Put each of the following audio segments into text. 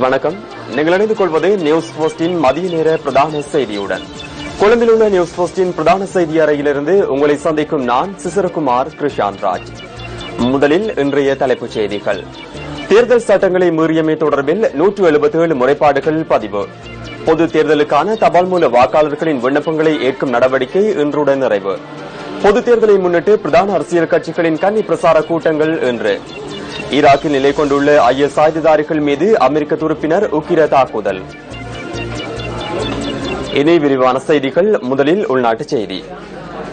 வணக்கம். நீங்கள் இணைந்து கொள்வது நியூஸ் போஸ்டின் மதிய நேர பிரதான செய்தியுடன். கொழும்பில் உள்ள நியூஸ் போஸ்டின் பிரதான செய்தி அறையிலிருந்து உங்களை சந்திக்கும் நான் சிசரகுமார் கிருஷாந்த் ராஜ். முதலில் இன்றைய தலைப்புச் செய்திகள். தேர்தல் சட்டங்களை மீறியமை தொடர்பில் 177 முறைப்பாடுகள் பதிவு. பொது தேர்தலுக்கான தபால் மூல வாக்காளர்களின் விண்ணப்பங்களை ஏற்கும் நடவடிக்கை இன்றுடன் நிறைவு. பொது தேர்தலை முன்னிட்டு பிரதான அரசியல் கட்சிகளின் கன்னி பிரசார கூட்டங்கள் இன்று. ஈராக்கில் நிலை கொண்டுள்ள IS ஆயுததாரிகள் மீது அமெரிக்க துருப்பினர் உக்கிர தாக்குதல். இனி விரிவான செய்திகள். முதலில் உள்நாட்டு செய்தி.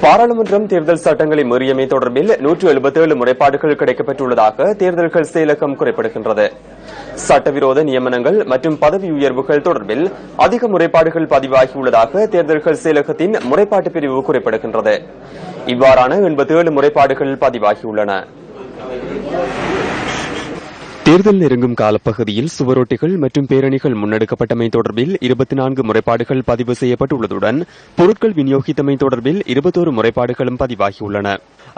பாராளுமன்றம் தேர்தல் சட்டங்களை மீறியமை தொடர்பில் 177 முறைப்பாடுகள் கிடைக்கப்பெற்றுள்ளதாக தேர்தல்கள் செயலகம் குறிப்பிடுகின்றது. சட்டவிரோத நியமனங்கள் மற்றும் பதவி உயர்வுகள் தொடர்பில் அதிக முறைப்பாடுகள் பதிவாகியுள்ளதாக தேர்தல்கள் செயலகத்தின் முறைப்பாட்டு பிரிவு குறிப்பிடுகின்றது. இவ்வாறான 87 முறைப்பாடுகள் பதிவாகியுள்ளன. தேர்தல் நெருங்கும் காலப்பகுதியில் சுவரொட்டிகள் மற்றும் பேரணிகள் முன்னெடுக்கப்பட்டமை தொடர்பில் 24 முறைப்பாடுகள் பதிவு செய்யப்பட்டுள்ளதுடன் பொருட்கள் விநியோகித்தமை தொடர்பில் 21 முறைப்பாடுகளும் பதிவாகியுள்ளன.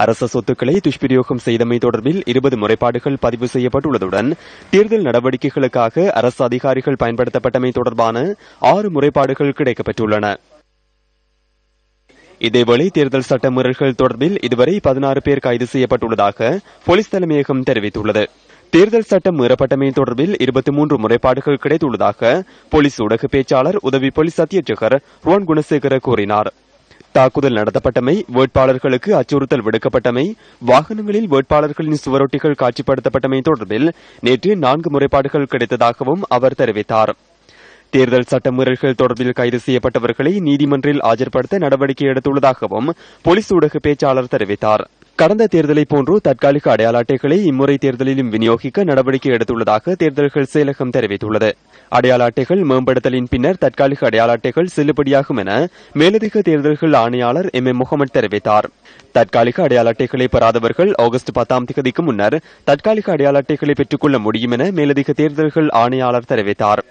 அரச சொத்துக்களை துஷ்பிரயோகம் செய்தமை தொடர்பில் 20 முறைப்பாடுகள் பதிவு செய்யப்பட்டுள்ளதுடன் தேர்தல் நடவடிக்கைகளுக்காக அரசு அதிகாரிகள் பயன்படுத்தப்பட்டமை தொடர்பான 6 முறைப்பாடுகள் கிடைக்கப்பெற்றுள்ளன. இதேவேளை தேர்தல் சட்ட மீறல்கள் தொடர்பில் இதுவரை 16 பேர் கைது செய்யப்பட்டுள்ளதாக போலீஸ் தலைமையகம் தெரிவித்துள்ளது. தேர்தல் சட்டம் மீறப்பட்டமை தொடர்பில் 23 முறைப்பாடுகள் கிடைத்துள்ளதாக போலீஸ் ஊடக பேச்சாளர் உதவி போலீஸ் அத்தியட்சகர் ருவான் குணசேகர கூறினார். தாக்குதல் நடத்தப்பட்டமை, வேட்பாளர்களுக்கு அச்சுறுத்தல் விடுக்கப்பட்டமை, வாகனங்களில் வேட்பாளர்களின் சுவரொட்டிகள் காட்சிப்படுத்தப்பட்டமை தொடர்பில் நேற்று 4 முறைப்பாடுகள் கிடைத்ததாகவும் அவர் தெரிவித்தார். தேர்தல் சட்ட மீறல்கள் தொடர்பில் கைது செய்யப்பட்டவர்களை நீதிமன்றில் ஆஜர்படுத்த நடவடிக்கை எடுத்துள்ளதாகவும் போலீஸ் ஊடக பேச்சாளர் தெரிவித்தார். கடந்த தேர்தலை போன்று தற்காலிக அடையாள அட்டைகளை இம்முறை தேர்தலிலும் விநியோகிக்க நடவடிக்கை எடுத்துள்ளதாக தேர்தல்கள் செயலகம் தெரிவித்துள்ளது. அடையாள அட்டைகள் மேம்படுத்தலின் பின்னர் தற்காலிக அடையாள அட்டைகள் செல்லுபடியாகும் என மேலதிக தேர்தல்கள் ஆணையாளர் MM முகமது தெரிவித்தார். தற்காலிக அடையாள அட்டைகளை பெறாதவர்கள் ஆகஸ்ட் 10ஆம் தேதிக்கு முன்னர் தற்காலிக அடையாள அட்டைகளை பெற்றுக் கொள்ள முடியும் என மேலதிக தேர்தல்கள் ஆணையாளர் தெரிவித்தார்.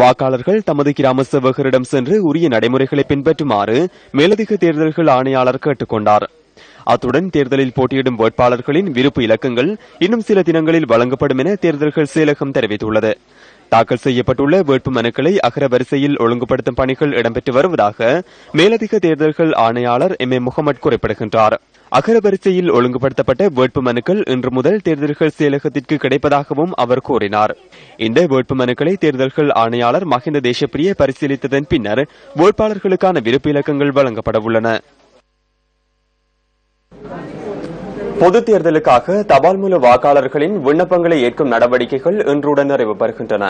வாக்காளர்கள் தமது கிராம சேவகரிடம் சென்று உரிய நடைமுறைகளை பின்பற்றுமாறு மேலதிக தேர்தல்கள் ஆணையாளர் கேட்டுக் கொண்டார். அத்துடன் தேர்தலில் போட்டியிடும் வேட்பாளர்களின் விருப்பு இலக்கங்கள் இன்னும் சில தினங்களில் வழங்கப்படும் என தேர்தல்கள் செயலகம் தெரிவித்துள்ளது. தாக்கல் செய்யப்பட்டுள்ள வேட்பு மனுக்களை அகர வரிசையில் ஒழுங்குபடுத்தும் பணிகள் இடம்பெற்று வருவதாக மேலதிக தேர்தல்கள் ஆணையாளர் MM முகமது குறிப்பிடுகின்றார். அகர வரிசையில் ஒழுங்குபடுத்தப்பட்ட வேட்பு மனுக்கள் இன்று முதல் தேர்தல்கள் செயலகத்திற்கு கிடைப்பதாகவும் அவர் கூறினார். இந்த வேட்பு மனுக்களை தேர்தல்கள் ஆணையாளர் மஹிந்த தேசப்பிரிய பரிசீலித்ததன் பின்னர் வேட்பாளர்களுக்கான விருப்பு இலக்கங்கள் வழங்கப்பட உள்ளன. பொது தேர்தலுக்காக தபால் மூல வாக்காளர்களின் விண்ணப்பங்களை ஏற்கும் நடவடிக்கைகள் இன்றுடன் நிறைவு பெறுகின்றன.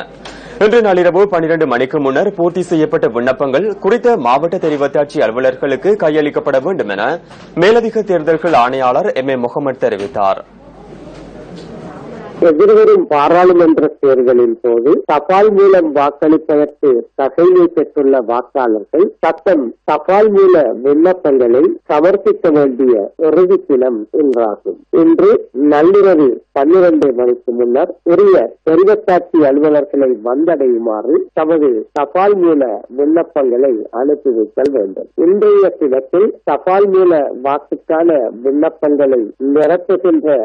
இன்று நள்ளிரவு 12 மணிக்கு முன்னர் பூர்த்தி செய்யப்பட்ட விண்ணப்பங்கள் குறித்த மாவட்ட தெரிவத்தாட்சி அலுவலர்களுக்கு கையளிக்கப்பட வேண்டும் என மேலதிக தேர்தல்கள் ஆணையாளர் MM முகமது தெரிவித்தார். எதிர்வரும் பாராளுமன்ற தேர்தலின் போது தபால் மூலம் வாக்களிப்பதற்கு தகைமை பெற்றுள்ள வாக்காளர்கள் தபால் மூல விண்ணப்பங்களை சமர்ப்பிக்க வேண்டிய இறுதி தினம் இன்றாகும். இன்று நள்ளிரவு 12 மணிக்கு முன்னர் உரிய தெரிவத்தாட்சி அலுவலர்களை வந்தடையுமாறு தமது தபால் மூல விண்ணப்பங்களை அனுப்பி வைத்தல் வேண்டும். இன்றைய தினத்தில் தபால் மூல வாக்குக்கான விண்ணப்பங்களை நிரப்புகின்ற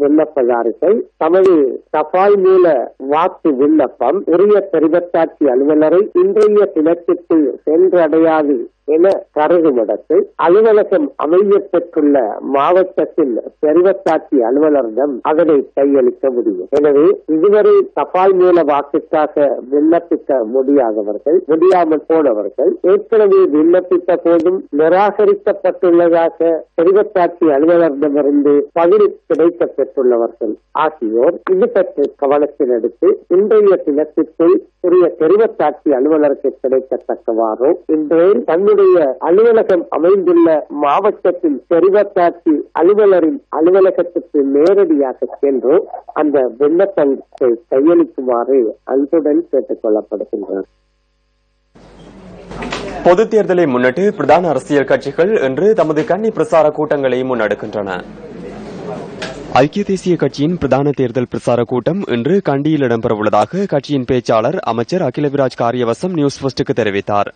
விண்ணப்பதாரர்கள் தமது தபால் மூல வாக்கு விண்ணப்பம் உரிய தெரிவத்தாட்சி அலுவலரை இன்றைய தினத்திற்கு சென்றடையாது என கருதுமிடத்தில் அலுவலகம் அமைய பெற்றுள்ள மாவட்டத்தில் தெரிவத்தாட்சி அலுவலரிடம் அதனை கையளிக்க முடியும். எனவே இதுவரை தபால் மூல வாக்குக்காக விண்ணப்பிக்க முடியாமல் போனவர்கள் ஏற்கனவே விண்ணப்பித்த போதும் நிராகரிக்கப்பட்டுள்ளதாக தெரிவத்தாட்சி அலுவலரிடமிருந்து பதில் கிடைக்க பெற்றுள்ளவர்கள் ஆகியோர் இது பற்றி கவனத்தில் எடுத்து இன்றைய தினத்திற்குள் உரிய தெரிவத்தாட்சி அலுவலருக்கு கிடைக்கத்தக்கவாறோ இன்றே தன்னுடைய அலுவலகம் அமைந்துள்ள மாவட்டத்தில் தெரிவத்தாட்சி அலுவலரின் அலுவலகத்துக்கு நேரடியாக சென்று அந்த விண்ணப்பத்தை கையளிக்குமாறு அன்புடன் கேட்டுக் கொள்ளப்படுகின்றனர். பொது தேர்தலை முன்னிட்டு பிரதான அரசியல் கட்சிகள் இன்று தமது கன்னி பிரசார கூட்டங்களை முன்னெடுக்கின்றன. ஐக்கிய தேசிய கட்சியின் பிரதான தேர்தல் பிரசார கூட்டம் இன்று கண்டியில் இடம்பெறவுள்ளதாக கட்சியின் பேச்சாளர் அமைச்சர் அகிலவிராஜ் காரியவசம் நியூஸ் போஸ்டுக்கு தெரிவித்தார்.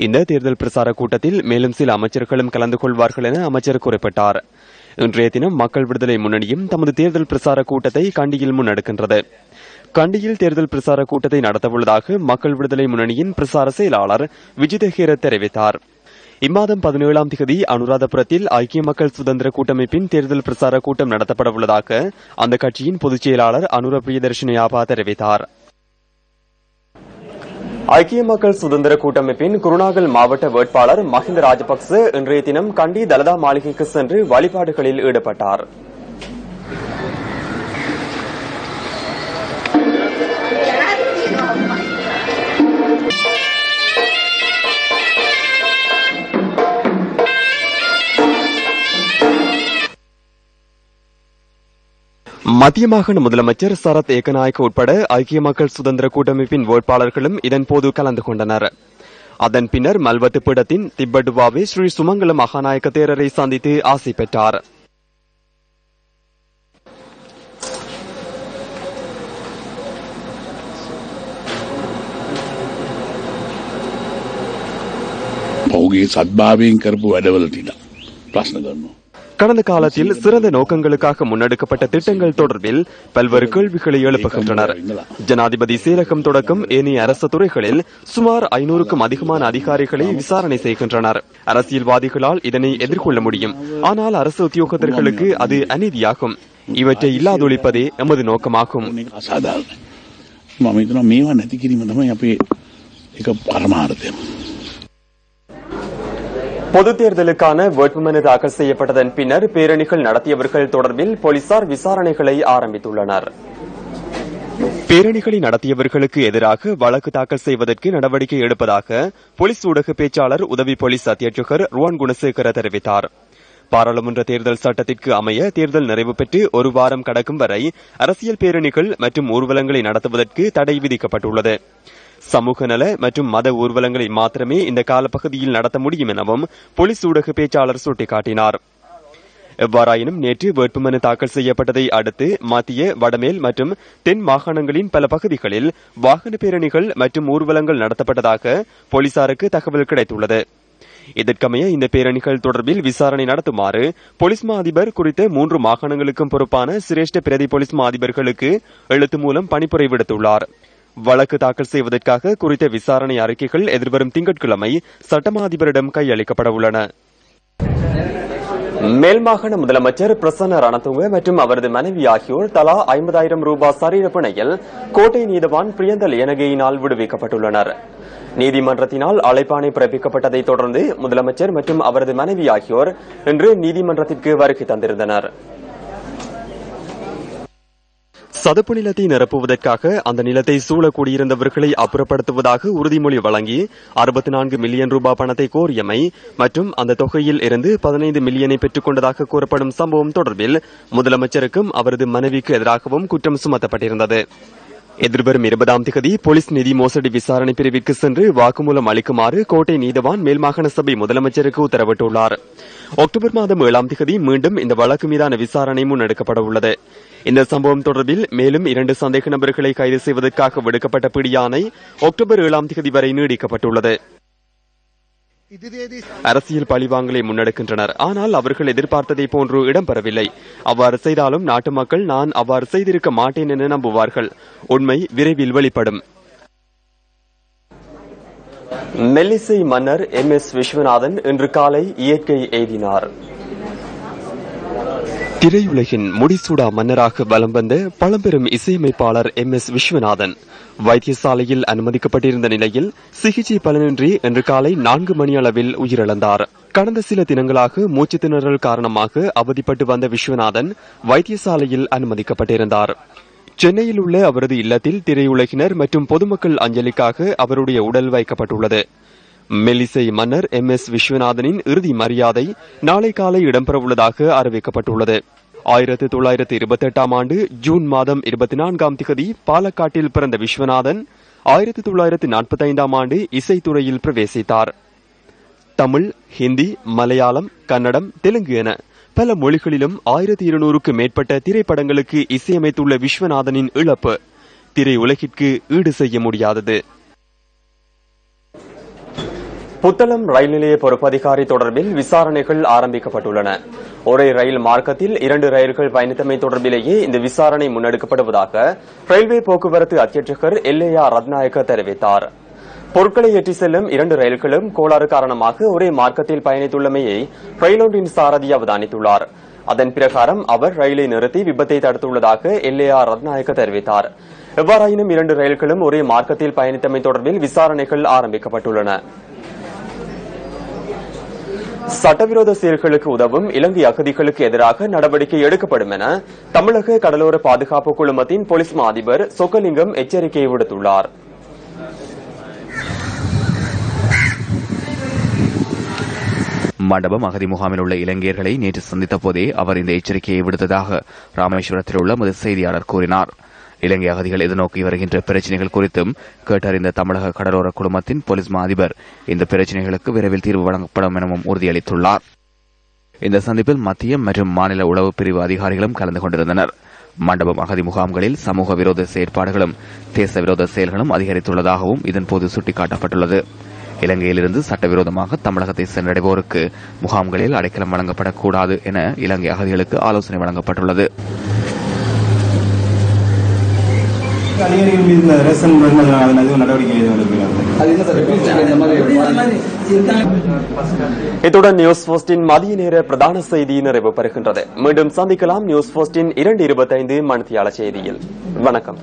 இந்த தேர்தல் பிரசார கூட்டத்தில் மேலும் சில அமைச்சர்களும் கலந்து கொள்வார்கள் என அமைச்சர் குறிப்பிட்டார். இன்றைய தினம் மக்கள் விடுதலை முன்னணியும் தமது தேர்தல் பிரசார கூட்டத்தை கண்டியில் முன்னெடுக்கின்றது. கண்டியில் தேர்தல் பிரசார கூட்டத்தை நடத்தவுள்ளதாக மக்கள் விடுதலை முன்னணியின் பிரசார செயலாளர் விஜித ஹேரத் தெரிவித்தார். இம்மாதம் 17ஆம் தேதி அனுராதபுரத்தில் ஐக்கிய மக்கள் சுதந்திர கூட்டமைப்பின் தேர்தல் பிரசார கூட்டம் நடத்தப்படவுள்ளதாக அந்த கட்சியின் பொதுச் செயலாளர் அனுர பிரியதர்ஷினியாபா தெரிவித்தார். ஐக்கிய மக்கள் சுதந்திர கூட்டமைப்பின் குருநாகல் மாவட்ட வேட்பாளர் மஹிந்த ராஜபக்ச இன்றைய தினம் கண்டி தலதா மாளிகைக்கு சென்று வழிபாடுகளில் ஈடுபட்டார். மத்திய மாகாண முதலமைச்சர் சரத் ஏகநாயக்க உட்பட ஐக்கிய மக்கள் சுதந்திர கூட்டமைப்பின் வேட்பாளர்களும் இதன்போது கலந்து கொண்டனர். அதன் பின்னர் மல்வத்து பீடத்தின் திப்பட்டுவாவே ஸ்ரீ சுமங்கல மகாநாயக்க தேரரை சந்தித்து ஆசி பெற்றார். கடந்த காலத்தில் சிறந்த நோக்கங்களுக்காக முன்னெடுக்கப்பட்ட திட்டங்கள் தொடர்பில் பல்வேறு கேள்விகளை எழுப்புகின்றனர். ஜனாதிபதி செயலகம் தொடக்கம் ஏனைய அரசு துறைகளில் சுமார் 500க்கும் அதிகமான அதிகாரிகளை விசாரணை செய்கின்றனர். அரசியல்வாதிகளால் இதனை எதிர்கொள்ள முடியும். ஆனால் அரசு உத்தியோகத்தர்களுக்கு அது அநீதியாகும். இவற்றை இல்லாதொழிப்பதே எமது நோக்கமாகும். பொது தேர்தலுக்கான வேட்புமனு தாக்கல் செய்யப்பட்டதன் பின்னர் பேரணிகள் நடத்தியவர்கள் தொடர்பில் போலீசார் விசாரணைகளை ஆரம்பித்துள்ளனர். பேரணிகளை நடத்தியவர்களுக்கு எதிராக வழக்கு தாக்கல் செய்வதற்கு நடவடிக்கை எடுப்பதாக போலீஸ் ஊடக பேச்சாளர் உதவி போலீஸ் அத்தியட்சகர் ருவான் குணசேகர தெரிவித்தார். பாராளுமன்ற தேர்தல் சட்டத்திற்கு அமைய தேர்தல் நிறைவு பெற்று ஒரு வாரம் கடக்கும் வரை அரசியல் பேரணிகள் மற்றும் ஊர்வலங்களை நடத்துவதற்கு தடை விதிக்கப்பட்டுள்ளது. சமூக நல மற்றும் மத ஊர்வலங்களை மாத்திரமே இந்த காலப்பகுதியில் நடத்த முடியும் எனவும் போலீஸ் ஊடக பேச்சாளர் சுட்டிக்காட்டினார். எவ்வாறாயினும் நேற்று வேட்புமனு தாக்கல் செய்யப்பட்டதை அடுத்து மத்திய, வடமேல் மற்றும் தென் மாகாணங்களின் பல பகுதிகளில் வாகன பேரணிகள் மற்றும் ஊர்வலங்கள் நடத்தப்பட்டதாக போலீசாருக்கு தகவல் கிடைத்துள்ளது. இதற்கமைய இந்த பேரணிகள் தொடர்பில் விசாரணை நடத்துமாறு போலீஸ் மா அதிபர் குறித்த 3 மாகாணங்களுக்கும் பொறுப்பான சிரேஷ்ட பிரதி போலீஸ் மா அதிபர்களுக்கு எழுத்து மூலம் பணிப்புரை விடுத்துள்ளார். வழக்கு தாக்கல் செய்வதற்காக குறித்த விசாரணை அறிக்கைகள் எதிர்வரும் திங்கட்கிழமை சட்டமா அதிபரிடம் கையளிக்கப்பட உள்ளன. மேல் மாகாண முதலமைச்சர் பிரசன்ன ரணதுங்க மற்றும் அவரது மனைவி ஆகியோர் தலா 50,000 ரூபாய் சரீர பிணையில் கோட்டை நீதவான் பிரியந்தல் எனகையினால் விடுவிக்கப்பட்டுள்ளனர். நீதிமன்றத்தினால் அழைப்பாணை பிறப்பிக்கப்பட்டதை தொடர்ந்து முதலமைச்சர் மற்றும் அவரது மனைவி ஆகியோர் இன்று நீதிமன்றத்திற்கு வருகை தந்திருந்தனர். சதுப்பு நிலத்தை நிரப்புவதற்காக அந்த நிலத்தை சூழ கூடியிருந்தவர்களை அப்புறப்படுத்துவதாக உறுதிமொழி வழங்கி 64 மில்லியன் ரூபாய் பணத்தை கோரியமை மற்றும் அந்த தொகையில் இருந்து 15 மில்லியனை பெற்றுக் கொண்டதாக கூறப்படும் சம்பவம் தொடர்பில் முதலமைச்சருக்கும் அவரது மனைவிக்கு எதிராகவும் குற்றம் சுமத்தப்பட்டிருந்தது. எதிர்வரும் 20ஆம் தேதி போலீஸ் நிதி மோசடி விசாரணை பிரிவிற்கு சென்று வாக்குமூலம் அளிக்குமாறு கோட்டை நீதவான் மேல்மாகாண சபை முதலமைச்சருக்கு உத்தரவிட்டுள்ளார். அக்டோபர் மாதம் 7ஆம் தேதி மீண்டும் இந்த வழக்கு மீதான விசாரணை முன்னெடுக்கப்பட உள்ளது. இந்த சம்பவம் தொடர்பில் மேலும் 2 சந்தேக நபர்களை கைது செய்வதற்காக விடுக்கப்பட்ட பிடியாணை அக்டோபர் 7ஆம் தேதி வரை நீடிக்கப்பட்டுள்ளது. அரசியல் பழிவாங்கலை முன்னெடுக்கின்றனர். ஆனால் அவர்கள் எதிர்பார்த்ததை போன்று இடம்பெறவில்லை. அவ்வாறு செய்தாலும் நாட்டு மக்கள் நான் அவ்வாறு செய்திருக்க மாட்டேன் என நம்புவார்கள். உண்மை விரைவில் வெளிப்படும். மெல்லிசை மன்னர் MS விஸ்வநாதன் இன்று காலை இயற்கை எய்தினார். திரையுலகின் முடிசூடா மன்னராக வலம் வந்த பழம்பெரும் இசையமைப்பாளர் MS விஸ்வநாதன் வைத்தியசாலையில் அனுமதிக்கப்பட்டிருந்த நிலையில் சிகிச்சை பலனின்றி இன்று காலை 4 மணி அளவில் உயிரிழந்தார். கடந்த சில தினங்களாக மூச்சு திணறல் காரணமாக அவதிப்பட்டு வந்த விஸ்வநாதன் வைத்தியசாலையில் அனுமதிக்கப்பட்டிருந்தார். சென்னையில் உள்ள அவரது இல்லத்தில் திரையுலகினர் மற்றும் பொதுமக்கள் அஞ்சலிக்காக அவருடைய உடல் வைக்கப்பட்டுள்ளது. மெல்லிசை மன்னர் MS விஸ்வநாதனின் இறுதி மரியாதை நாளை காலை இடம்பெறவுள்ளதாக அறிவிக்கப்பட்டுள்ளது. 1928ஆம் ஆண்டு ஜூன் மாதம் 24ஆம் தேதி பாலக்காட்டில் பிறந்த விஸ்வநாதன் 1945ஆம் ஆண்டு இசைத்துறையில் பிரவேசித்தார். தமிழ், ஹிந்தி, மலையாளம், கன்னடம், தெலுங்கு என பல மொழிகளிலும் 1200க்கு மேற்பட்ட திரைப்படங்களுக்கு இசையமைத்துள்ள விஸ்வநாதனின் இழப்பு திரையுலகிற்கு ஈடு செய்ய முடியாதது. புத்தளம் ரயில் நிலைய பொறுப்பதிகாரி தொடர்பில் விசாரணைகள் ஆரம்பிக்கப்பட்டுள்ளன. ஒரே ரயில் மார்க்கத்தில் 2 ரயில்கள் பயணித்தமை தொடர்பிலேயே இந்த விசாரணை முன்னெடுக்கப்படுவதாக ரயில்வே போக்குவரத்து அத்தியட்சகர் எல்ஏஆர் ரத்நாயக்க தெரிவித்தார். பொருட்களை ஏற்றி செல்லும் 2 ரயில்களும் கோளாறு காரணமாக ஒரே மார்க்கத்தில் பயணித்துள்ளமையை ரயிலொன்றின் சாரதி அவதானித்துள்ளார். அதன் பிரகாரம் அவர் ரயிலை நிறுத்தி விபத்தை தடுத்துள்ளதாக எல்ஏஆர் ரத்நாயக்க தெரிவித்தார். எவ்வாறாயினும் 2 ரயில்களும் ஒரே மார்க்கத்தில் பயணித்தமை தொடர்பில் விசாரணைகள் ஆரம்பிக்கப்பட்டுள்ளன. சட்டவிரோத செயல்களுக்கு உதவும் இலங்கை அகதிகளுக்கு எதிராக நடவடிக்கை எடுக்கப்படும் என தமிழக கடலோர பாதுகாப்பு குழுமத்தின் போலீஸ் மா அதிபர் சொக்கலிங்கம் எச்சரிக்கை விடுத்துள்ளார். மண்டபம் அகதி முகாமில் உள்ள இலங்கையர்களை நேற்று சந்தித்த போதே அவர் இந்த எச்சரிக்கையை விடுத்ததாக ராமேஸ்வரத்தில் உள்ள எமது செய்தியாளர் கூறினார். இலங்கை அகதிகள் எதிர்நோக்கி வருகின்ற பிரச்சினைகள் குறித்தும் கேட்டறிந்த தமிழக கடலோர குழுமத்தின் போலீஸ் மா அதிபர் இந்த பிரச்சினைகளுக்கு விரைவில் தீர்வு வழங்கப்படும் எனவும் உறுதியளித்துள்ளார். இந்த சந்திப்பில் மத்திய மற்றும் மாநில உளவு பிரிவு அதிகாரிகளும் கலந்து கொண்டிருந்தனர். மண்டபம் அகதி முகாம்களில் சமூக விரோத செயற்பாடுகளும் தேச விரோத செயல்களும் அதிகரித்துள்ளதாகவும் இதன்போது சுட்டிக்காட்டப்பட்டுள்ளது. இலங்கையிலிருந்து சட்டவிரோதமாக தமிழகத்தை சென்றடைவோருக்கு முகாம்களில் அடைக்கலம் வழங்கப்படக்கூடாது என இலங்கை அகதிகளுக்கு ஆலோசனை வழங்கப்பட்டுள்ளது. இத்துடன் நியூஸ் போஸ்டின் மதிய நேர பிரதான செய்தி நிறைவு பெறுகின்றது. மீண்டும் சந்திக்கலாம் நியூஸ் போஸ்டின் 2:25 மணித்தியால செய்தியில். வணக்கம்.